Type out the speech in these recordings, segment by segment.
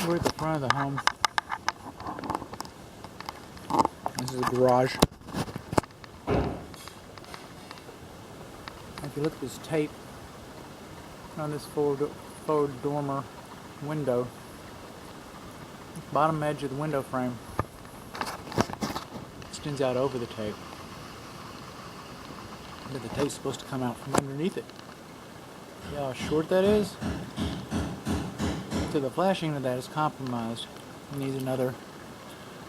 We're at the front of the home. This is a garage. If you look at this tape on this forward dormer window, bottom edge of the window frame extends out over the tape. But the tape's supposed to come out from underneath it. See how short that is? So the flashing of that is compromised. It needs another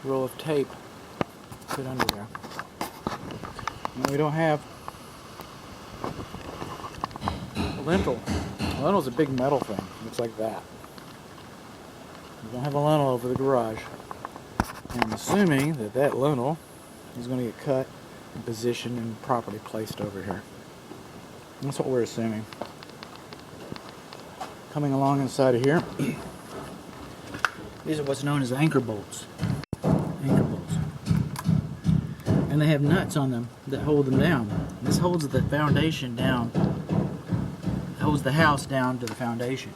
roll of tape put under there. And we don't have a lintel. A lintel's a big metal thing. Looks like that. We don't have a lintel over the garage. And I'm assuming that that lintel is going to get cut and positioned and properly placed over here. That's what we're assuming. Coming along inside of here, these are what's known as anchor bolts. Anchor bolts. And they have nuts on them that hold them down. This holds the foundation down, holds the house down to the foundation.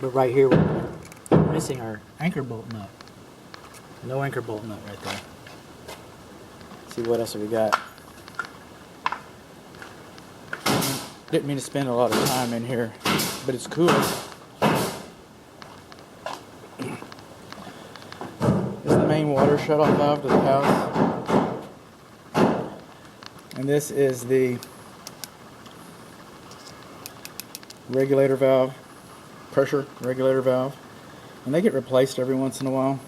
But right here we're missing our anchor bolt nut. No anchor bolt nut right there. Let's see what else have we got. Didn't mean to spend a lot of time in here, but it's cool. This is the main water shutoff valve to the house. And this is the regulator valve, pressure regulator valve. And they get replaced every once in a while.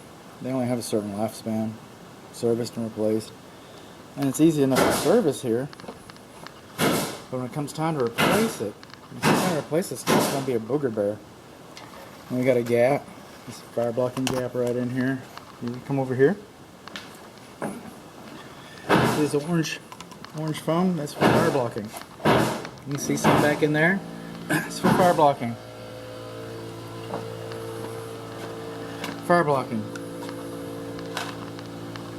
They only have a certain lifespan, serviced and replaced. And it's easy enough to service here. But when it comes time to replace it, it's going to be a booger bear. And we got a gap, this fire blocking gap right in here. You come over here. This is orange foam. That's for fire blocking. You can see some back in there. It's for fire blocking. Fire blocking.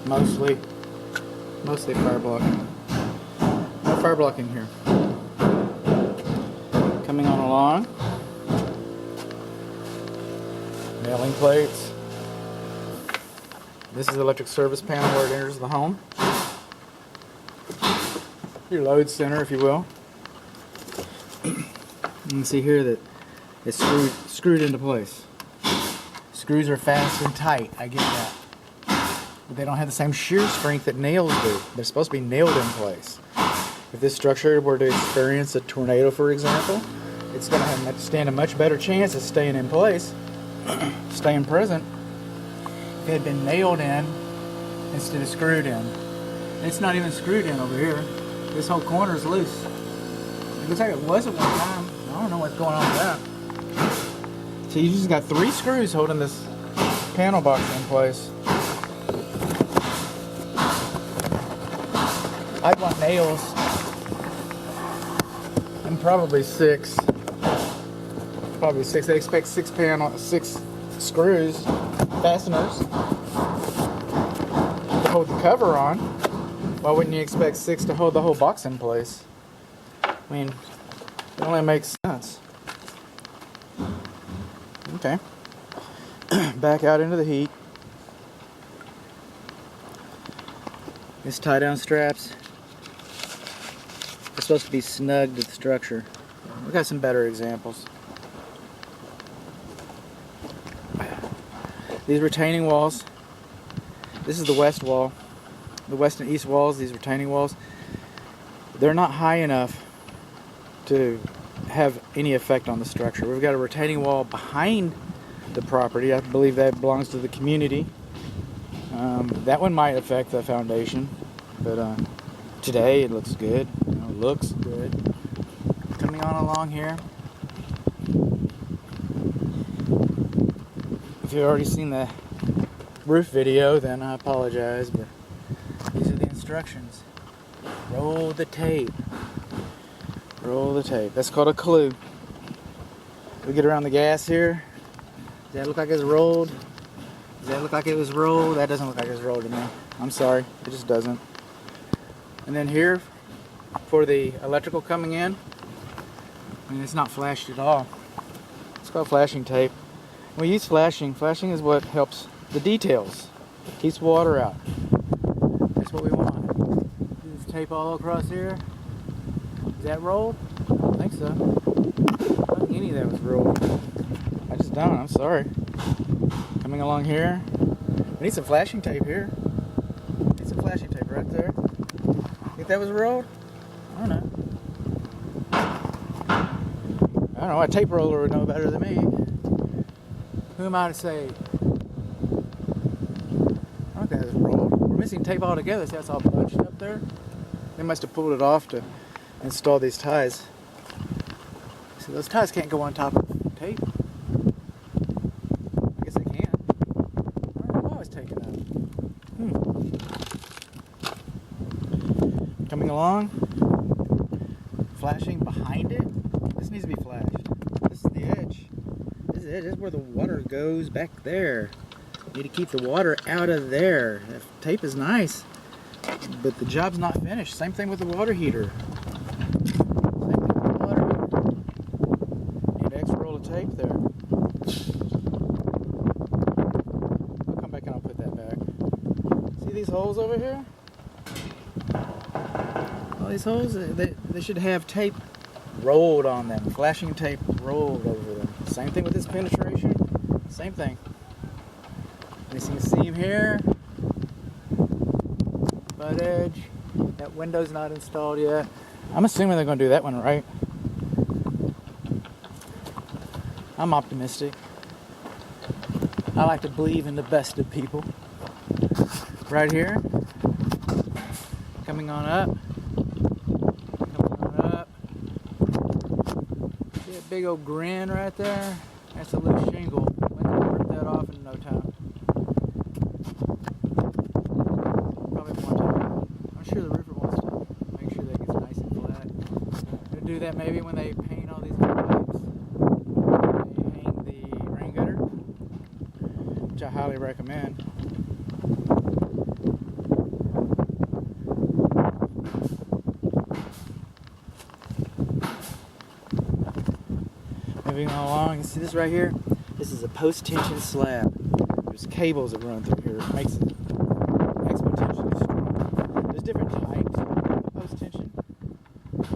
Mostly fire blocking. No fire blocking here. Coming on along. Nailing plates. This is the electric service panel where it enters the home. Your load center, if you will. You can see here that it's screwed into place. Screws are fast and tight, I get that. But they don't have the same shear strength that nails do. They're supposed to be nailed in place. If this structure were to experience a tornado, for example, it's going to stand a much better chance of staying in place, staying present, if it had been nailed in instead of screwed in. And it's not even screwed in over here. This whole corner is loose. It looks like it was at one time. I don't know what's going on with that. So you just got 3 screws holding this panel box in place. I'd want nails, and probably 6. Probably 6. They expect 6 screws, fasteners, to hold the cover on. Why wouldn't you expect 6 to hold the whole box in place? I mean, it only makes sense. Okay. Back out into the heat. These tie down straps are supposed to be snug to the structure. We've got some better examples. These retaining walls. This is the west wall. The west and east walls, these retaining walls, they're not high enough to have any effect on the structure. We've got a retaining wall behind the property. I believe that belongs to the community. That one might affect the foundation, but today it looks good. Looks good. Coming on along here. If you've already seen the roof video, then I apologize, but these are the instructions. Roll the tape. Roll the tape. That's called a clue. We get around the gas here. Does that look like it's rolled? Does that look like it was rolled? That doesn't look like it was rolled to me. I'm sorry. It just doesn't. And then here, for the electrical coming in, I mean, it's not flashed at all. It's called flashing tape. We use flashing. Flashing is what helps the details. Keeps water out. That's what we want. This tape all across here. Is that rolled? I don't think so. I don't think any of that was rolled. I just don't. I'm sorry. Coming along here. We need some flashing tape here. Need some flashing tape right there. Think that was rolled? I don't know. I don't know. A tape roller would know better than me. Who am I to say? I don't think that was rolled. We're missing tape altogether. See how it's all bunched up there? They must have pulled it off to install these ties. See, those ties can't go on top of tape. I guess they can. I don't know why I was taking that. Coming along. Flashing behind it. This needs to be flashed. This is the edge. This is it. This is where the water goes back there. You need to keep the water out of there. That tape is nice, but the job's not finished. Same thing with the water heater. Need an extra roll of tape there. I'll come back and I'll put that back. See these holes over here? All these holes, they should have tape rolled on them. Flashing tape rolled over them. Same thing with this penetration. Same thing. Missing a seam here. Butt edge. That window's not installed yet. I'm assuming they're going to do that one right. I'm optimistic. I like to believe in the best of people. Right here. Coming on up. See that big old grin right there? That's a loose shingle. We can rip that off in no time. Probably more time. I'm sure the roofer wants to make sure that gets nice and flat. They'll do that maybe when they paint all these pipes. They hang the rain gutter, which I highly recommend. Moving along, you see this right here? This is a post-tension slab. There's cables that run through here. It makes it exponentially strong. There's different types of post-tension,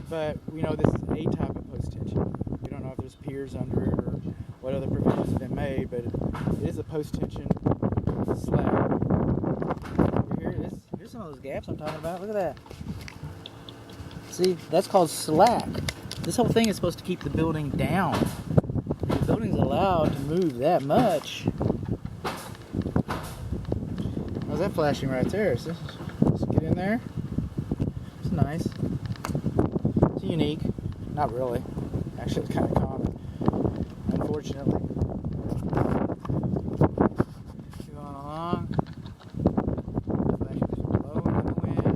but we know this is a type of post-tension. We don't know if there's piers under it or what other provisions have been made, but it is a post-tension slab. Over here, here's some of those gaps I'm talking about. Look at that. See, that's called slack. This whole thing is supposed to keep the building down. If the building's allowed to move that much. How's that flashing right there? Let's get in there. It's nice. It's unique. Not really. Actually, it's kind of common. Unfortunately. Going along. Flashing just blowing in the wind.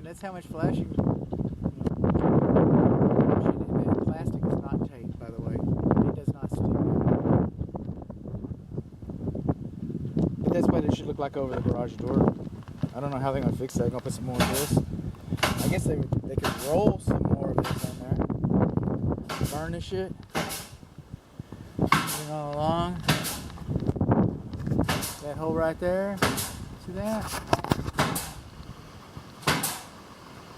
That's how much flashing. Plastic is not tape, by the way. It does not stick. But that's what it should look like over the garage door. I don't know how they're going to fix that. They're going to put some more of this. I guess they could roll some more of this on there. Burnish it. Moving on along. That hole right there. See that?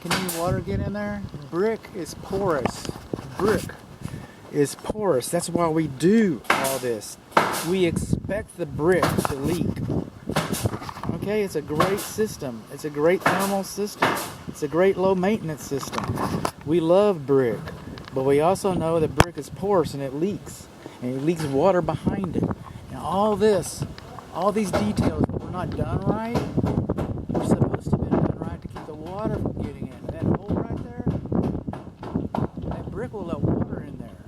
Can any water get in there? Brick is porous. Brick is porous. That's why we do all this. We expect the brick to leak. Okay, it's a great system. It's a great thermal system. It's a great low maintenance system. We love brick, but we also know that brick is porous and it leaks. And it leaks water behind it. And all this, all these details, if we're not done right, we're supposed to be done right to keep the water from getting in. That hole right there, that brick will let water in there,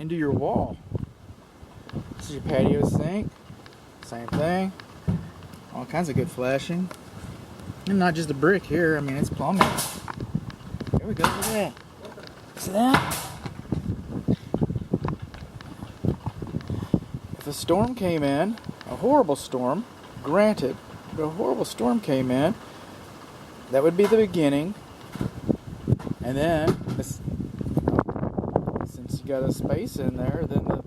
into your wall. This is your patio sink. Same thing. All kinds of good flashing. And not just the brick here, I mean it's plumbing. There we go, look at that. See that? If a storm came in, a horrible storm, granted, but a horrible storm came in, that would be the beginning And then, since you got a space in there, then the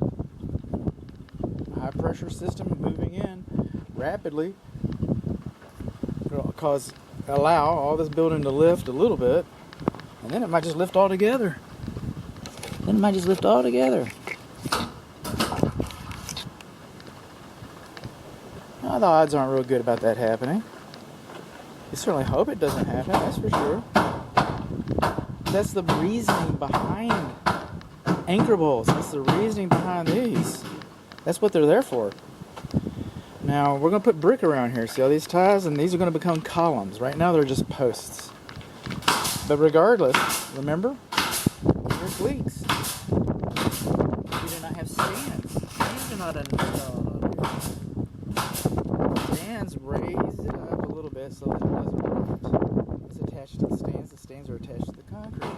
high pressure system moving in rapidly will allow all this building to lift a little bit, and then it might just lift all together. Now, the odds aren't real good about that happening. You certainly hope it doesn't happen, that's for sure. That's the reasoning behind anchor bolts. That's the reasoning behind these. That's what they're there for. Now, we're going to put brick around here. See all these ties? And these are going to become columns. Right now, they're just posts. But regardless, remember, there's leaks. We do not have stands. Stands are not installed. Stands raise it up a little bit so that it doesn't rot. It's attached to the stands. The stands are attached to the concrete.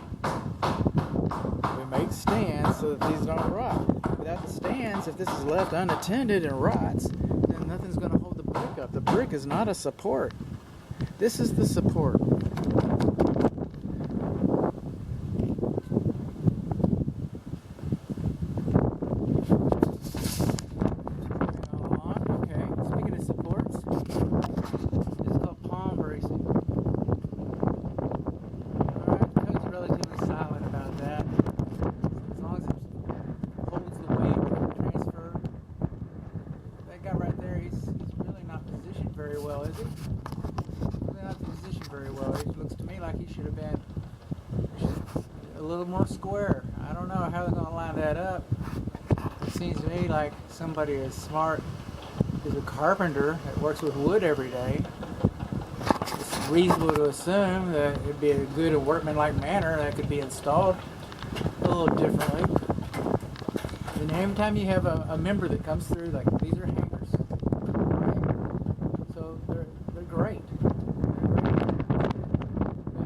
We make stands so that these don't rot. Without the stands, if this is left unattended and rots, then nothing's going to hold the brick up. The brick is not a support. This is the support. More square. I don't know how they're going to line that up. It seems to me like somebody as smart as a carpenter that works with wood every day, it's reasonable to assume that it'd be a good and workmanlike manner that could be installed a little differently. And every time you have a member that comes through, like these are hangers, right? So they're great.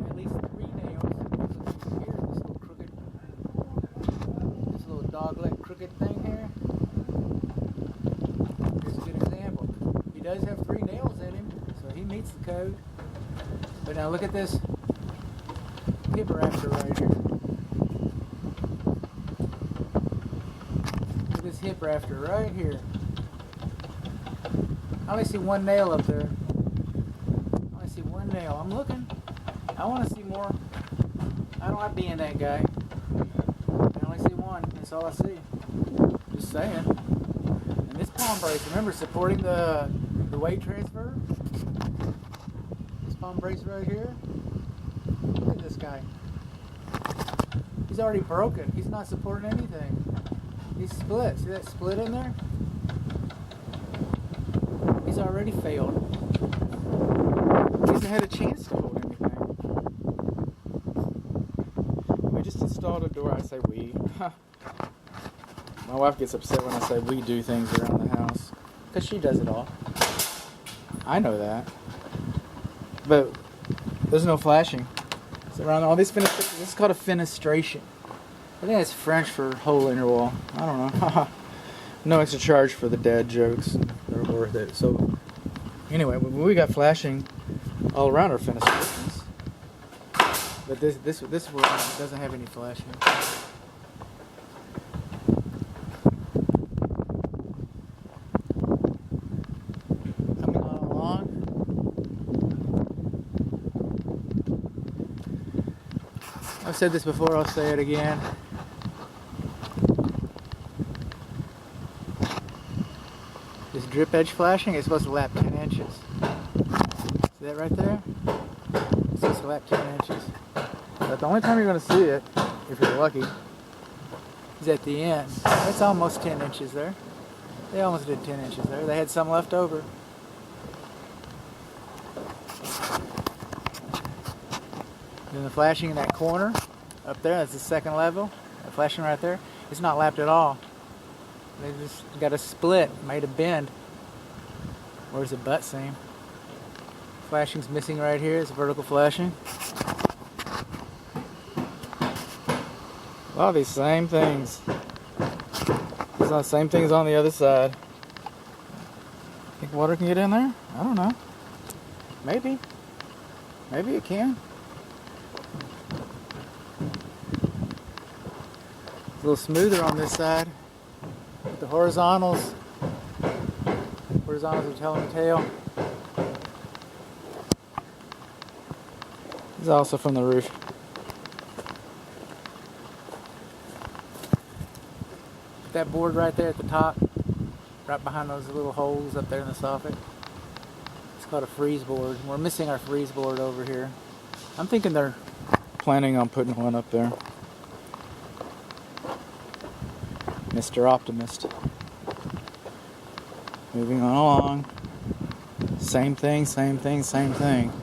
At least 3 nails. Dogleg crooked thing here. Here's a good example. He does have 3 nails in him, so he meets the code. But now look at this hip rafter right here. Look at this hip rafter right here. I only see 1 nail up there. I only see 1 nail. I'm looking. I want to see more. I don't like being that guy. I only see 1. That's all I see. Just saying. And this palm brace, remember, supporting the weight transfer. This palm brace right here. Look at this guy. He's already broken. He's not supporting anything. He's split. See that split in there? He's already failed. He hasn't had a chance to hold anything. We just installed a door. I say we. My wife gets upset when I say we do things around the house, because she does it all. I know that. But there's no flashing. So around all these fenestrations, this is called a fenestration. I think it's French for hole in your wall. I don't know. No extra charge for the dad jokes. They're worth it. So anyway, we got flashing all around our fenestrations. But this one doesn't have any flashing. Coming on along. I've said this before, I'll say it again. This drip edge flashing is supposed to lap 10 inches. See that right there? It's supposed to lap 10 inches. But the only time you're going to see it, if you're lucky, is at the end. It's almost 10 inches there. They almost did 10 inches there. They had some left over. Then the flashing in that corner, up there, that's the second level. The flashing right there, it's not lapped at all. They just got a split, made a bend. Where's the butt seam? Flashing's missing right here. It's vertical flashing. A lot of these same things. It's not the same things on the other side. Think water can get in there? I don't know. Maybe. Maybe it can. a little smoother on this side. But the horizontals are telling the tale. This is also from the roof. That board right there at the top, right behind those little holes up there in the soffit, it's called a freeze board. We're missing our freeze board over here. I'm thinking they're planning on putting one up there. Mr. Optimist. Moving on along. Same thing, same thing, same thing.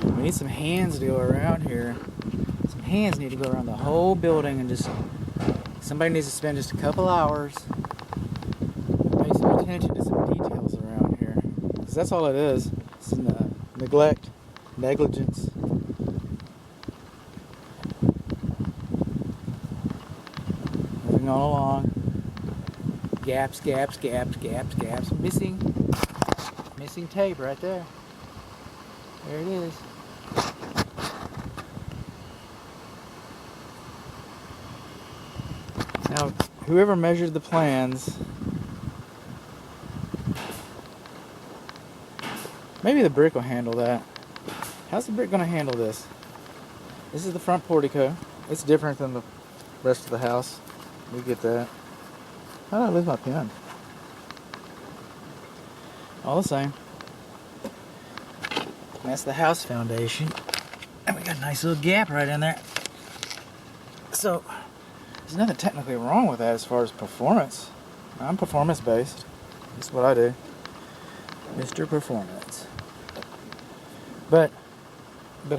We need some hands to go around here. Some hands need to go around the whole building and just... Somebody needs to spend just a couple hours, pay some attention to some details around here. Because that's all it is. It's neglect, negligence. Moving on along. Gaps, gaps, gaps, gaps, gaps. Missing tape right there. There it is. Now, whoever measured the plans, maybe the brick will handle that. How's the brick going to handle this? This is the front portico. It's different than the rest of the house. We get that. How did I lose my pen? All the same. That's the house foundation. And we got a nice little gap right in there. So, there's nothing technically wrong with that as far as performance. I'm performance based. That's what I do. Mr. Performance. But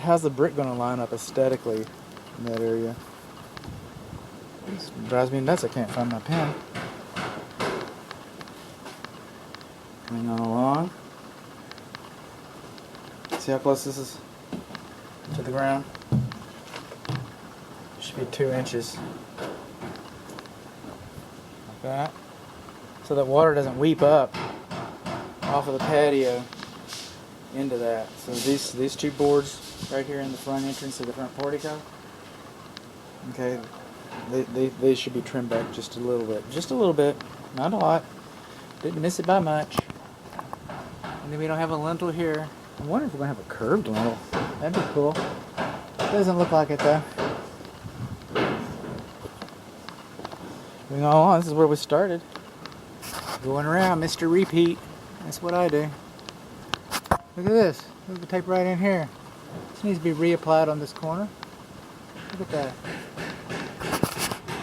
how's the brick going to line up aesthetically in that area? It drives me nuts. I can't find my pen. Coming on along. See how close this is to the ground? Should be 2 inches. Like that. So that water doesn't weep up off of the patio into that. So these 2 boards right here in the front entrance of the front portico, okay, they should be trimmed back just a little bit. Just a little bit. Not a lot. Didn't miss it by much. And then we don't have a lintel here. I wonder if we're going to have a curved lintel. That'd be cool. Doesn't look like it though. Moving on, this is where we started. Going around, Mr. Repeat. That's what I do. Look at this. Look at the tape right in here. This needs to be reapplied on this corner. Look at that.